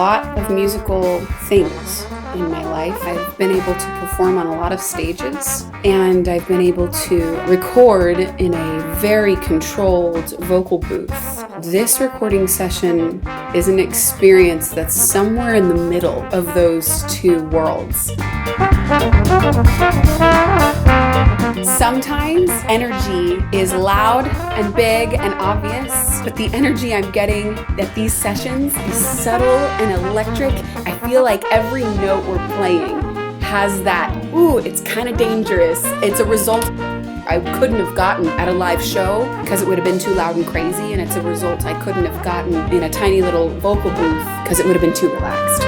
lot of musical things in my life. I've been able to perform on a lot of stages, and I've been able to record in a very controlled vocal booth. This recording session is an experience that's somewhere in the middle of those two worlds. Sometimes energy is loud and big and obvious, but the energy I'm getting at these sessions is subtle and electric. I feel like every note we're playing has that, ooh, it's kind of dangerous. It's a result I couldn't have gotten at a live show because it would have been too loud and crazy, and it's a result I couldn't have gotten in a tiny little vocal booth because it would have been too relaxed.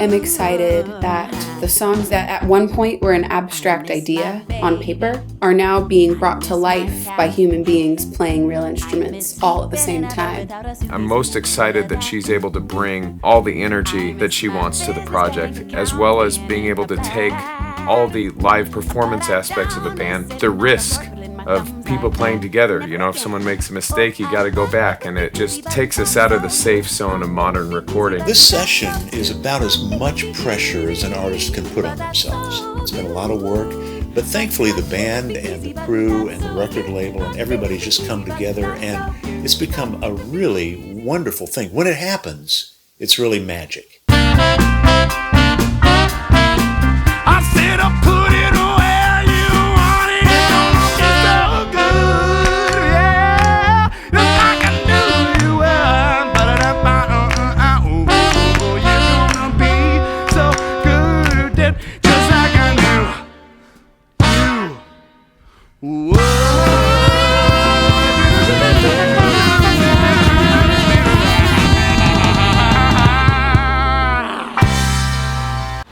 I'm excited that the songs that at one point were an abstract idea on paper are now being brought to life by human beings playing real instruments all at the same time. I'm most excited that she's able to bring all the energy that she wants to the project, as well as being able to take all the live performance aspects of the band, the risk of people playing together. You know, if someone makes a mistake, you got to go back, and it just takes us out of the safe zone of modern recording. This session is about as much pressure as an artist can put on themselves. It's been a lot of work, but thankfully the band and the crew and the record label and everybody's just come together, and it's become a really wonderful thing. When it happens, it's really magic. I said I put it where you want it. It's so good, yeah. Just like I knew you were. You're gonna be so good, just like I knew you would.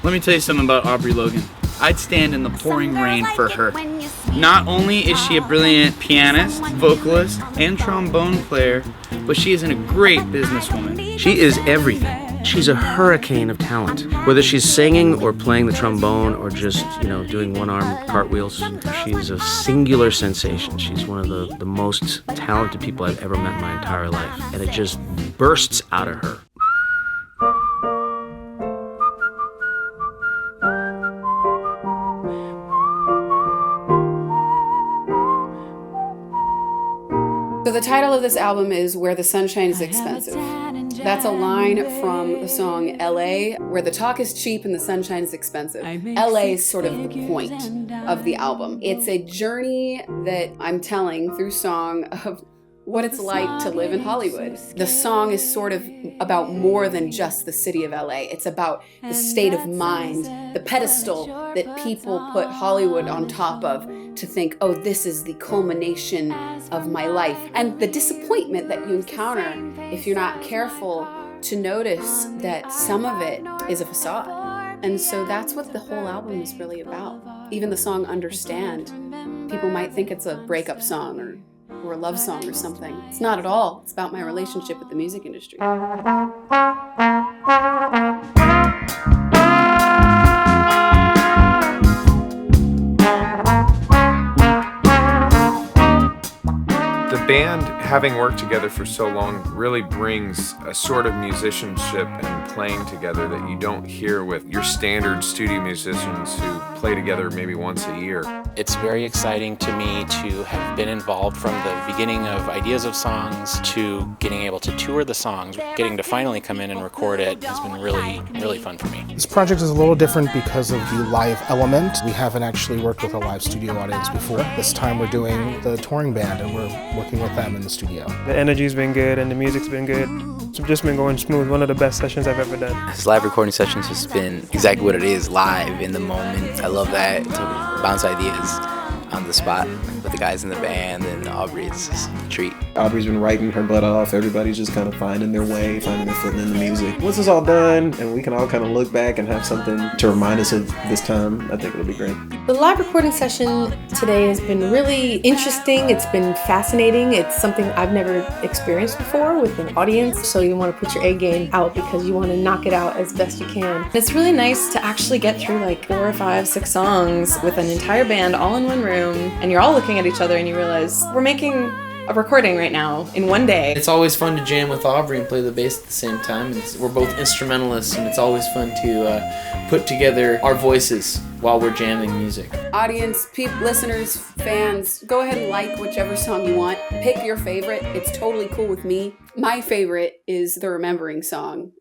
Let me tell you something about Aubrey Logan. I'd stand in the pouring rain for her. Not only is she a brilliant pianist, vocalist, and trombone player, but she is a great businesswoman. She is everything. She's a hurricane of talent. Whether she's singing or playing the trombone or just, doing one-arm cartwheels, she's a singular sensation. She's one of the most talented people I've ever met in my entire life. And it just bursts out of her. So the title of this album is Where the Sunshine is Expensive. That's a line from the song LA, where the talk is cheap and the sunshine is expensive. LA is sort of the point of the album. It's a journey that I'm telling through song of what it's like to live in Hollywood. The song is sort of about more than just the city of LA. It's about the state of mind, the pedestal that people put Hollywood on top of to think, oh, this is the culmination of my life. And the disappointment that you encounter if you're not careful to notice that some of it is a facade. And so that's what the whole album is really about. Even the song Understand, people might think it's a breakup song or a love song or something. It's not at all. It's about my relationship with the music industry. The band, having worked together for so long, really brings a sort of musicianship and playing together that you don't hear with your standard studio musicians who play together maybe once a year. It's very exciting to me to have been involved from the beginning of ideas of songs to getting able to tour the songs. Getting to finally come in and record it has been really, really fun for me. This project is a little different because of the live element. We haven't actually worked with a live studio audience before. This time we're doing the touring band and we're working with them in the studio. The energy's been good and the music's been good. It's just been going smooth. One of the best sessions I've ever done. This live recording session has been exactly what it is, live in the moment. I love that, to bounce ideas on the spot with the guys in the band and Aubrey is just a treat. Aubrey's been writing her butt off. Everybody's just kind of finding their way, finding their footing in the music. Once it's all done and we can all kind of look back and have something to remind us of this time, I think it'll be great. The live recording session today has been really interesting. It's been fascinating. It's something I've never experienced before with an audience. So you want to put your A game out because you want to knock it out as best you can. It's really nice to actually get through like 4 or 5, 6 songs with an entire band all in one room, and you're all looking at each other and you realize we're making a recording right now in one day. It's always fun to jam with Aubrey and play the bass at the same time. We're both instrumentalists, and it's always fun to put together our voices while we're jamming music. Audience, listeners, fans, go ahead and like whichever song you want. Pick your favorite. It's totally cool with me. My favorite is the Remembering song.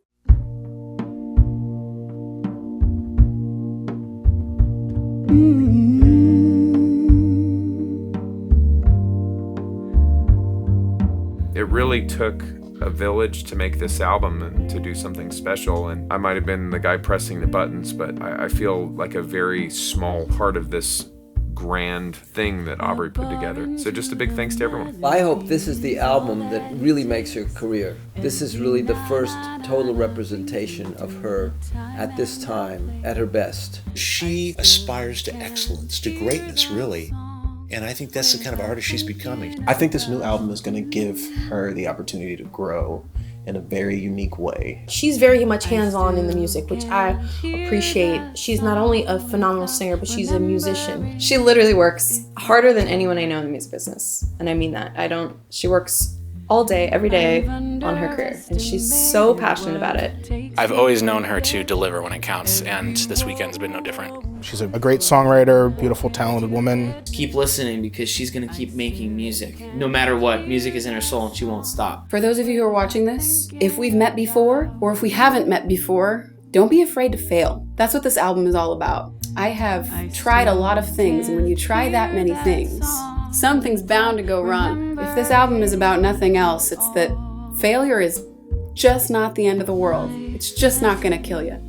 It really took a village to make this album and to do something special, and I might have been the guy pressing the buttons, but I feel like a very small part of this grand thing that Aubrey put together. So just a big thanks to everyone. I hope this is the album that really makes her career. This is really the first total representation of her at this time, at her best. She aspires to excellence, to greatness, really. And I think that's the kind of artist she's becoming. I think this new album is going to give her the opportunity to grow in a very unique way. She's very much hands-on in the music, which I appreciate. She's not only a phenomenal singer, but she's a musician. She literally works harder than anyone I know in the music business, and I mean that. She works all day, every day on her career, and she's so passionate about it. I've always known her to deliver when it counts, and this weekend's been no different. She's a great songwriter, beautiful, talented woman. Keep listening, because she's going to keep making music. No matter what, music is in her soul and she won't stop. For those of you who are watching this, if we've met before or if we haven't met before, don't be afraid to fail. That's what this album is all about. I have tried a lot of things, and when you try that many things, something's bound to go wrong. If this album is about nothing else, it's that failure is just not the end of the world. It's just not gonna kill you.